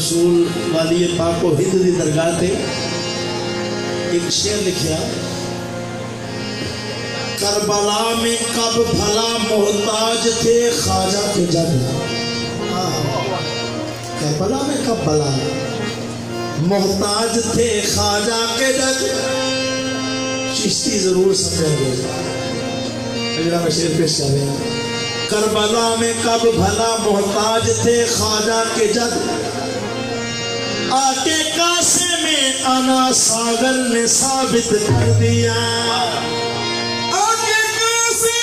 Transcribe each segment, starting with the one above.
रसूल वाली पाको हिंद दी दरगाह ते एक शेर लिखा, करबला में कब भला मोहताज थे ख्वाजा के जग। करबला में कब भला मोहताज थे ख्वाजा के जग। चिश्ती जरूर समझेंगे अगला मैं शेर पेश कर रहा। करबला में कब भला मोहताज थे ख्वाजा के जग, आके कासे में आना सागर ने साबित कर दिया। आके कासे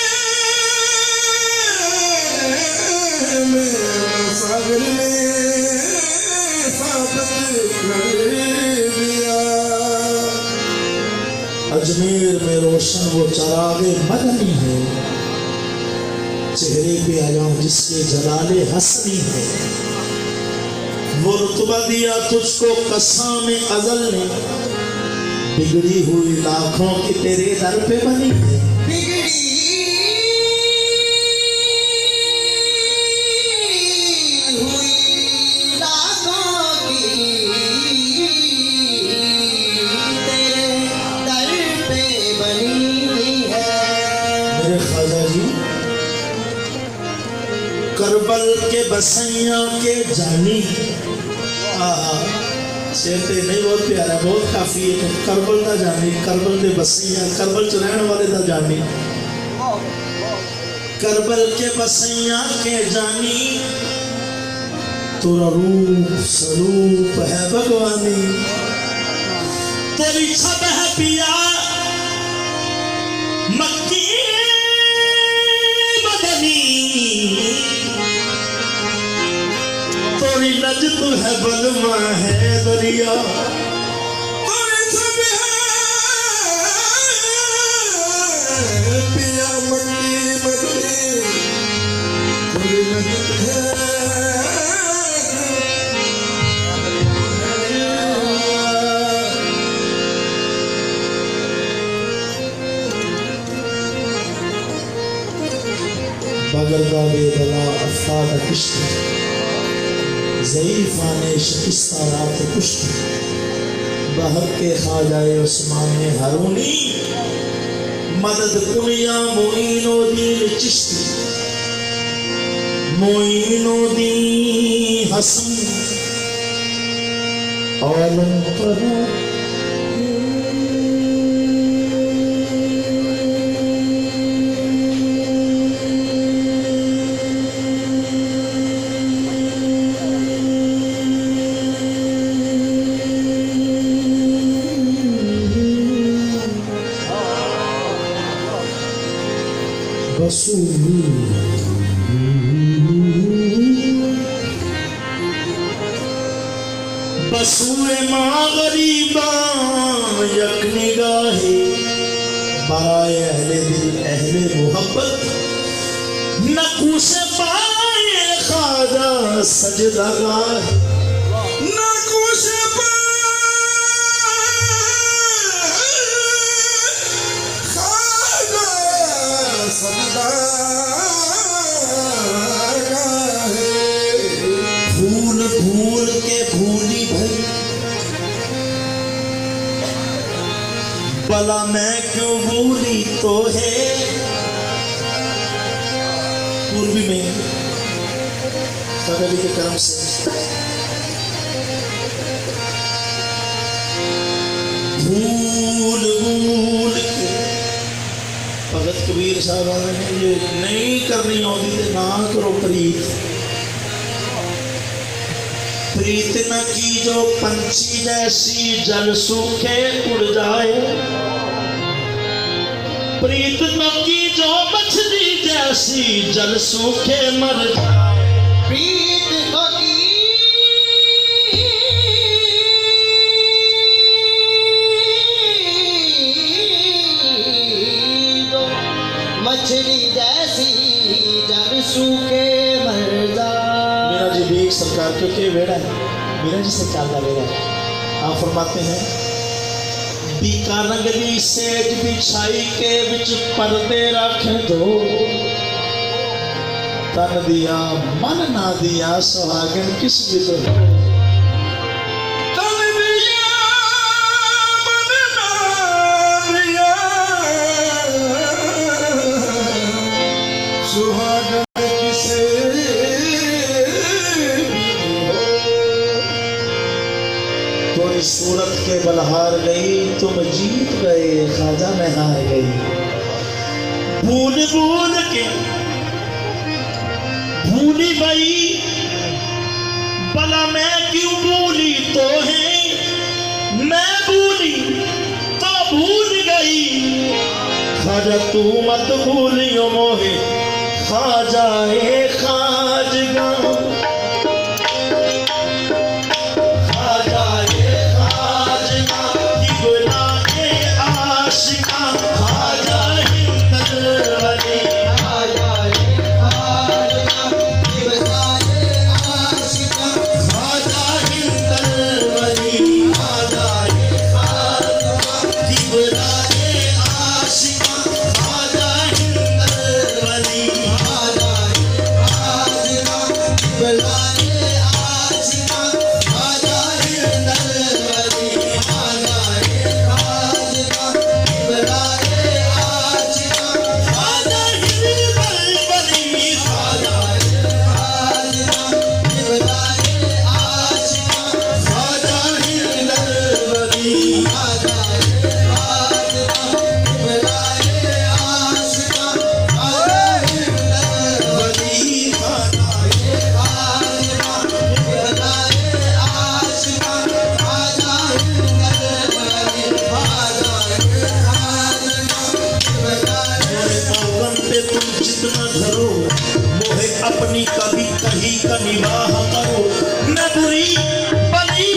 में सागर ने साबित कर दिया। अजमेर में रोशन वो चरागे मदनी है, चेहरे पे आया जिसके जलाले हसनी है। वो रुतबा दिया तुझको कसाम अजल ने, बिगड़ी हुई लाखों की तेरे दर पे बनी है। बिगड़ी हुई लाखों की तेरे दर पे बनी है। मेरे ख्वाजा जी करबल के बसैया के जानी, शेर ते नहीं बहुत प्यारा, बहुत काफी है। करबल का जानी, करबल के बसैया, करबल च रहने वाले का जानी। करबल के बसैया के जानी, तेरा रूप स्वरूप है भगवानी। तेरी छब है पिया मक्की बदनी, तोरी लज तू है बलमा है दरिया। तोरी सब है पिया मक्की बदनी, तोरी लज है। बगरदा बेदला अफ्ताद किश्ती, ज़ईफ़ाने शिकस्ता रात कुश्ती। बहर के ख्वाजाए उस्मान हारूनी, मदद कुनिया मोइनुद्दीन चिश्ती। मोइनुद्दीन हसन औलन पर बसूए माँ गरीबा यक निगाहे, बाए अहले दिल अहले मोहब्बत, नकूशे पाए ख्वाजा सजदा गाहे। नकूशे पाए ख्वाजा सजदा गाहे। भूल भूल के भूली भई, भला मैं क्यों भूली तो है। पूर्वी में सदरी के कर्म से भूल भूल के भगत कबीर साहब ने ये नहीं करनी होती तो ना करो प्रीत। प्रीत न की जो पंछी जैसी जल सूखे उड़ जाए, प्रीत न की जो मछली जैसी जल सूखे मर जाए। प्रीत न की जो मछली जैसी जल सूखे मर जाए। मेरा जी भी सरकार क्योंकि बेड़ा है मेरा जी सरकार का बेड़ा। आप फरमाते हैं बीका रंगली सेज बिछाई के विच पर्दे रख दो, तन दिया मन ना दिया सुहागन किस भी तो। सूरत के बलहार गई, तुम जीत गए ख्वाजा मैं हार गई। भूल भूल के भूली गई, भला मैं क्यों भूली तो है, मैं भूली तो भूल गई। ख्वाजा तू मत भूलियो मोहे, ख्वाजा ए ख्वाजगा, ख्वाजा ए ख्वाजगा, दिगला ए आशिका, ख्वाजा हिंदल वली, ख्वाजा ए ख्वाजगा, दिगला ए आशिका, ख्वाजा हिंदल वली, ख्वाजा ए ख्वाजगा, दिगला ए आशिका, ख्वाजा हिंदल वली, ख्वाजा ए ख्वाजगा, दिगला ए आशिका, ख्वाजा हिंदल वली, ख्वाजा ए ख्वाजगा, दिगला ए आशिका, ख्वाजा हिंदल वली, ख्वाजा ए ख्वाजगा, दिगला ए आशिका, ख्वाजा हिंदल वली, ख्वाजा ए ख्वाजगा, दिगला ए आशिका, ख्वाजा हिंदल वली, ख्वाजा ए ख्वाजगा, दिगला ए आशिका, ख्वाजा हिंदल वली, ख्वाजा ए ख्वाजगा, दिगला ए आलम पे तुम जितना धरो, मोहे अपनी कभी कहीं का निवाह करो। मैं बुरी बली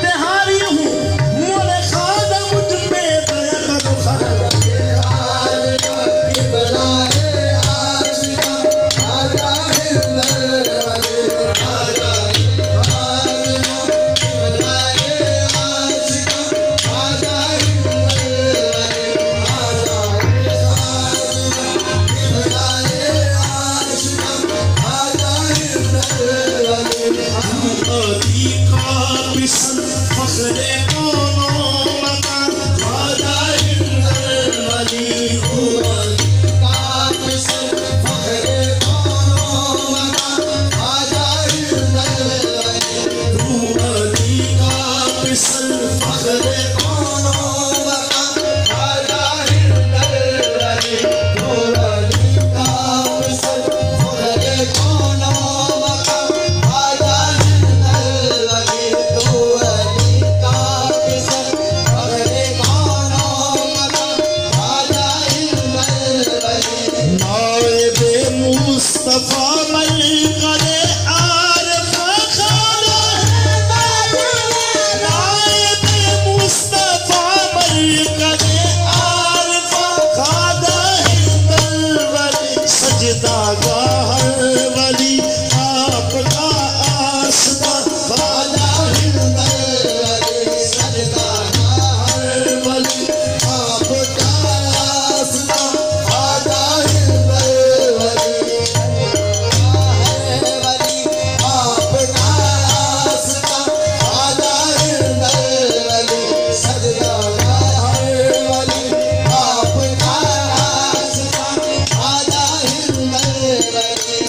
तिहारी हूँ, मोरे ख्वाजा मुझ पे दया करो। ख्वाजा दिगला ए आशिका, ख्वाजा हिंदल वली, ख्वाजा ए ख्वाजगा, दिगला ए आशिका, ख्वाजा हिंदल वली, ख्वाजा ए ख्वाजगा, दिगला ए आशिका, ख्वाजा हिंदल वली। अदी का बिसन फखरे कोनो मकान, ख्वाजा हिंदल वली, अदी का बिसन फखरे कोनो मकान, ख्वाजा हिंदल वली, अदी का बिसन फखरे कोनो मकान, ख्वाजा हिंदल वली, अदी का बिसन फखरे कोनो मकान, ख्वाजा हिंदल वली, अदी का बिसन फखरे कोनो मकान, ख्वाजा हिंदल वली। नाएबे मुस्तफा मलकरे आरफ़ा खाना है, नाएबे मुस्तफा मलकरे आरफ़ा खाना हिंदल वली, सजदागाह वली आपका आसरा, ख्वाजा हिंदल वली, सजदागाह वली आपका आसरा, ख्वाजा हिंदल वली, वली आपका आसरा, ख्वाजा हिंदल वली, सजदागाह वली आपका आसरा, ख्वाजा हिंदल वली।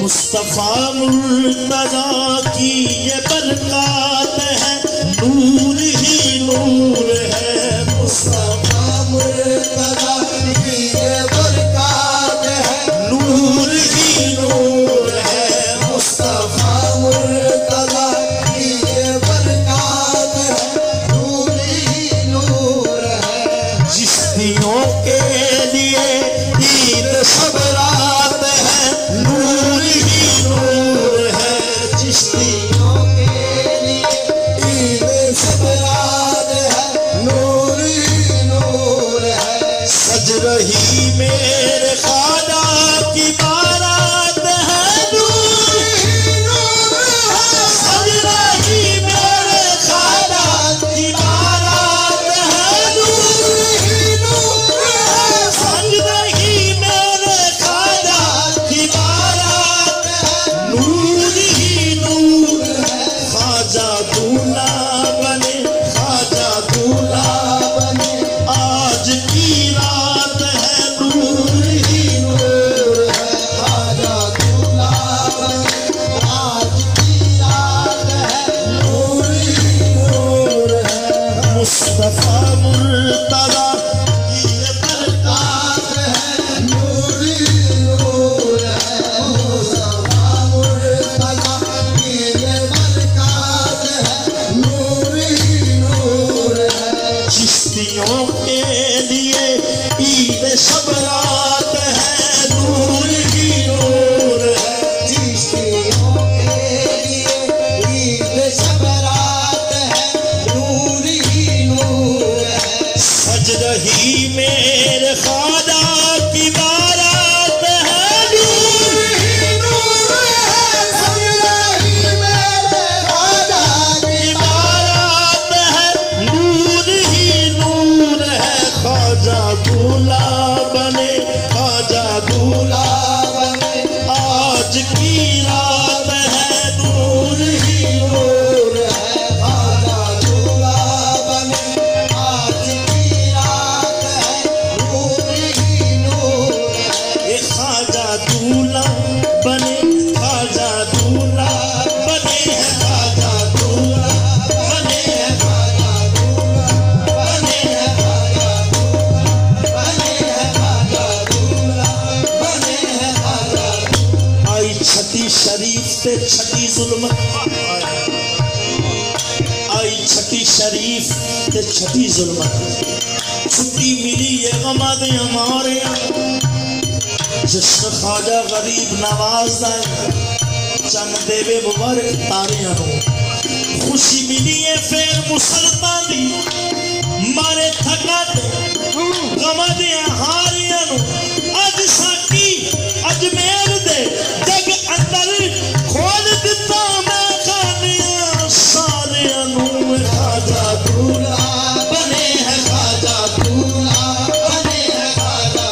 मुस्तफा मुर्तजा की ये बरकत है, नूर ही नूर है। मुस्तफा मुर्तजा की ये बरकत है, नूर ही नूर है। मुस्तफा मुर्तजा की ये बरकत है, नूर ही नूर है। चिश्तियों के लिए ईद सब रात है, नूर ही नूर है। चिश्तियों के लिए ईद सब रात है, नूर छठी शरीफ ते छठी जुल्म आई, छठी शरीफ ते छठी जुल्म छुट्टी मिली ये गमा दे हमारे जिसमें ख्वाजा गरीब नवाज दाए चंद देवे मुबारक तारियां खुशी मिली है फिर मुसलमान दी मारे थका गमा दे हारियां अज साकी अजमेर दे जग अंदर खोल दिता मैं खानियां सारियां ख्वाजा दूल्हा बने है, ख्वाजा दूल्हा बने है, ख्वाजा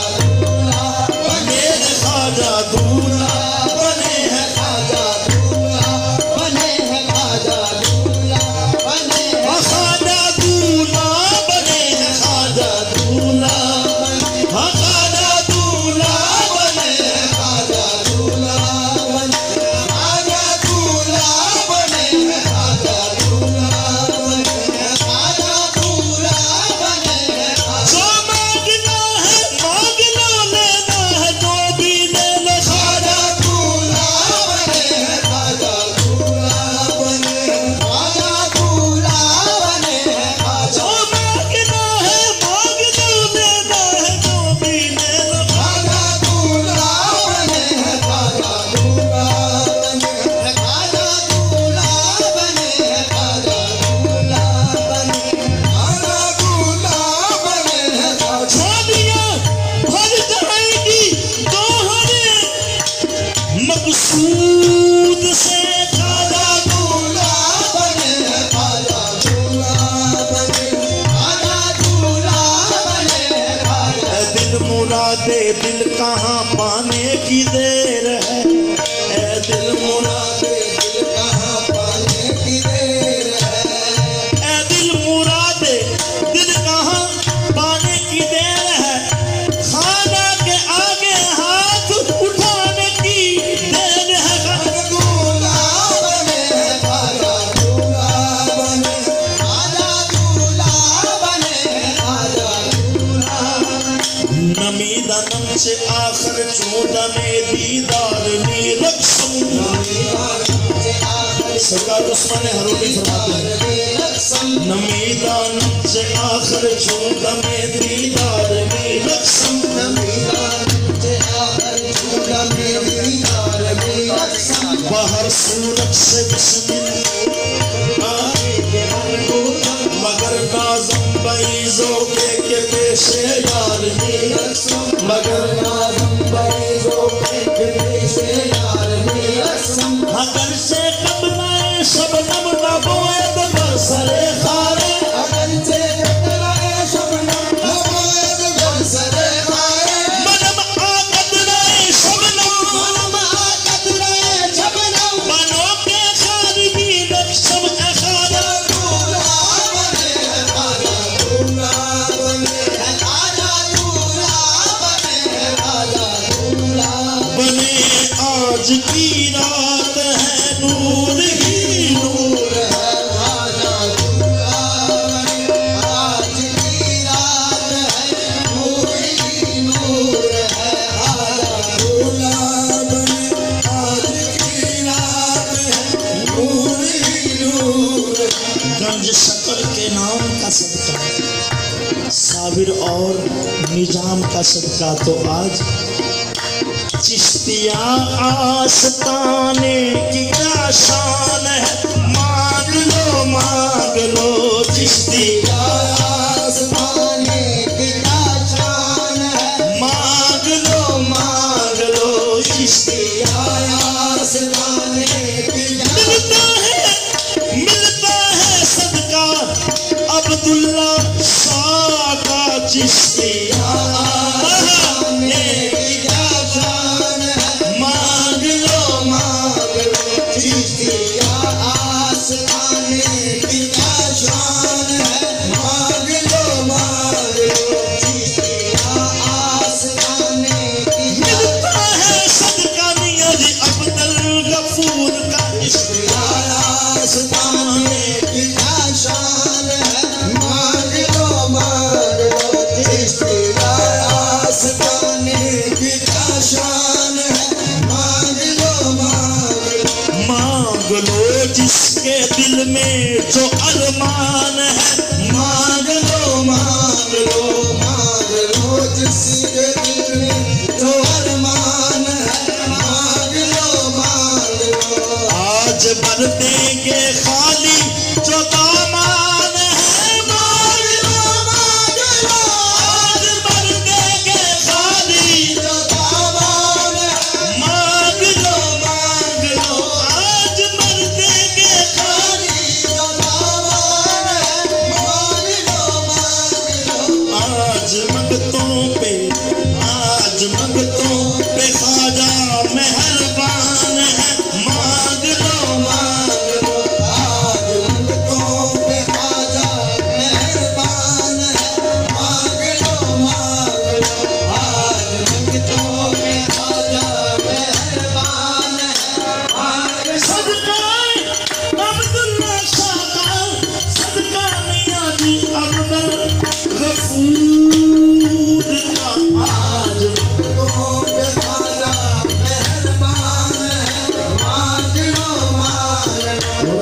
दूल्हा बने है, ख्वाजा दूल्हा बने है, ख्वाजा दूल्हा बने है, ख्वाजा दूल्हा बने है, ख्वाजा दूल्हा बने है, ख्वाजा दूल्हा ख्वाजा दूल्हा बने है, ख्वाजा दूल्हा बने ख्वाजा दूल्हा बने है, ख्वाजा दूल्हा मकसूद से ख्वाजा दूल्हा बने है, ख्वाजा दूल्हा बने, ख्वाजा दूल्हा बने है, ख्वाजा दिल मुरादे दिल कहाँ पाने की देर है, ए दिल मुरादे दिल कहाँ पाने की देर है, ए दिल मुरादे दिल कहाँ पाने की देर है, खाना के आगे हाथ उठाने की देर है, ख्वाजा दूल्हा बने है, ख्वाजा दूल्हा बने, ख्वाजा दूल्हा बने है, ख्वाजा दूल्हा नमी दनम से आखिर चूदा में दीदार नी रक्सम सरकार उस्मान हरोली फरमाते हैं नमी दनम से आखिर चूदा में दीदार नी रक्सम बाहर सूरत से बिस्मिल्लाह मगर नाज़म बैज़ो के पेशे यार नी मगर नाज़म बैज़ो के पेशे यार नी अगर से कबलाए शबनम न बोए तो बरसरे खारे अगर से कबलाए शबनम न बोए तो बरसरे खारे मनम आकदराए शबनम मनम आकदराए शबनम बनो के खारी भी नक्शम अखारा दूल्हा बने है, ख्वाजा दूल्हा बने है, ख्वाजा दूल्हा बने है, ख्वाजा दूल्हा बने आज की रात है नूर ही नूर है, ख्वाजा दूल्हा बने आज की रात है नूर ही नूर है, ख्वाजा दूल्हा बने आज की रात है नूर ही नूर है। गंज शक्ल के नाम का सदका साबिर और निजाम का सदका तो आज चिश्तिया आस्ताने की क्या शान है, मांग लो चिश्तिया आस्ताने की क्या शान है, मांग लो चिश्तिया आस्ताने की मिलता है सदका अब्दुल्ला शाह का चिश्तिया आस्ताने की क्या शान है, मांग लो चिश्तिया दिल में जो अरमान है मांग लो मांग लो मांग लो, जिसके दिल में जो अरमान है मांग लो। आज भर देंगे खाली जो दामान है मांग लो। आज भर देंगे खाली जो दामान है मांग लो। आज भर देंगे खाली जो दामान है मांग लो। आज मंगतों पे ख्वाजा मेहरबान है मांग लो मांग लो। आज मंगतों पे ख्वाजा मेहरबान है मांग लो मांग लो। आज मंगतों पे ख्वाजा मेहरबान है मांग लो। सदका अब्दुल्ला शाह का, सदका मियां जी अब्दुल गफूर का। आज मंगतों पे ख्वाजा मेहरबान है मांग लो मांग लो।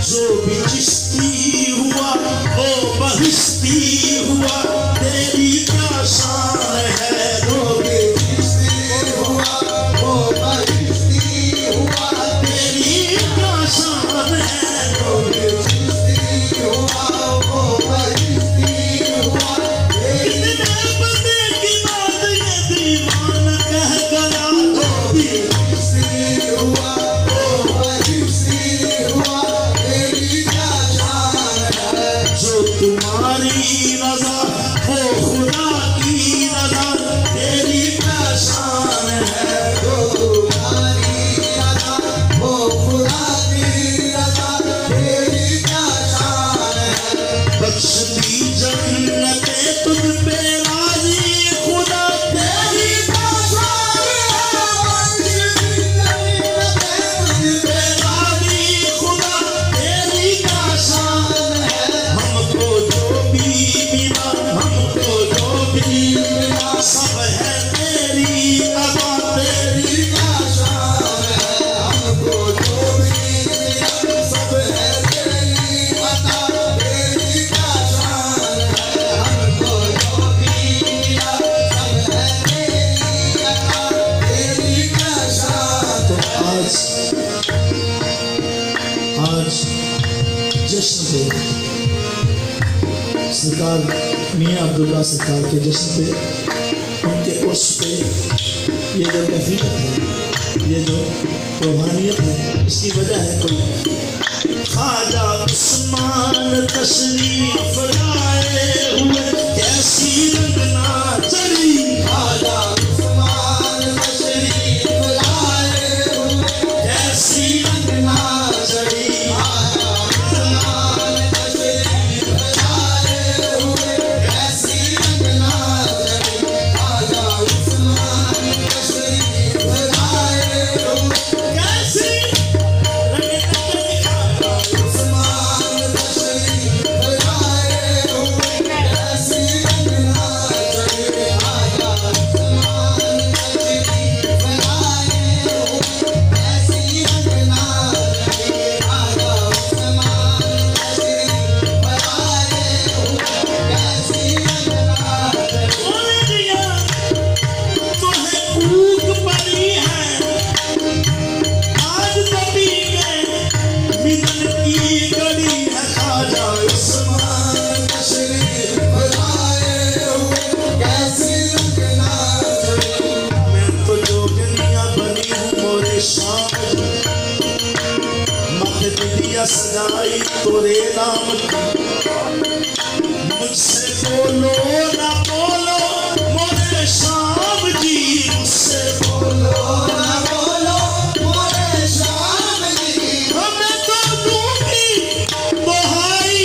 जो भी चिश्ती हुआ वो बहिश्ती हुआ, तेरी क्या शान है। जो भी चिश्ती हुआ वो बहिश्ती हुआ, तेरी क्या शान है। जो भी चिश्ती हुआ वो बहिश्ती हुआ, इतने बंदे की बात ये दीवाना कह गया। जो भी चिश्ती हुआ वो बहिश्ती हुआ, तेरी क्या शान है। जो तुम्हारी रज़ा वो खुदा की रज़ा, तेरी क्या शान है। जो तुम्हारी रज़ा वो खुदा की रज़ा, तेरी क्या शान है। बख्श दी जन्नतें तुझ पे राज़ी खुदा, तेरी क्या शान है। बख्श दी जन्नतें तुझ पे राज़ी खुदा, तेरी क्या शान है। हमको जो भी मिला, हमको जो भी मिला, सब है तेरी अदा, तेरी क्या शान है। हमको जो भी मिला, सब है तेरी अदा, तेरी क्या शान है। हमको जो भी मिला, सब है तेरी अदा, तेरी क्या शान। तो आज जश्न पे सरकार मियां अब्दुल्ला सरकार के जश्न पे, उनके उर्स पे ये जो कफीलत है, ये जो रूहानियत है, इसकी वजह है कोई ख्वाजा उस्मान तशरीफ लाए हुए, कैसी रंगना चढ़ी। ख्वाजा उस्मान तशरीफ लाए हुए, कैसी रंगना चढ़ी। सजाई तोरे नाम की, मुझसे बोलो ना बोलो मोरे शाम जी, मुझसे बोलो ना बोलो मोरे शाम जी। हमें तो दूंगी दुहाई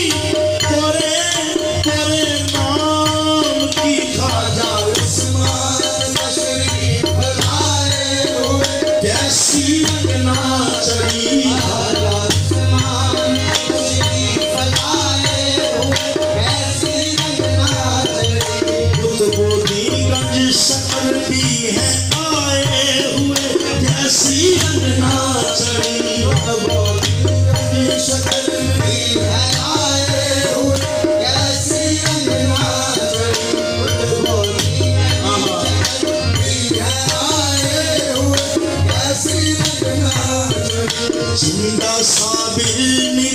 तोरे तोरे नाम की। ख्वाजा उस्मान तशरीफ लाए हुए, कैसी रंगना चढ़ी। शक्ल भी है आए हुए, कैसी रंगना चढ़ी। जिंदा साबिर ने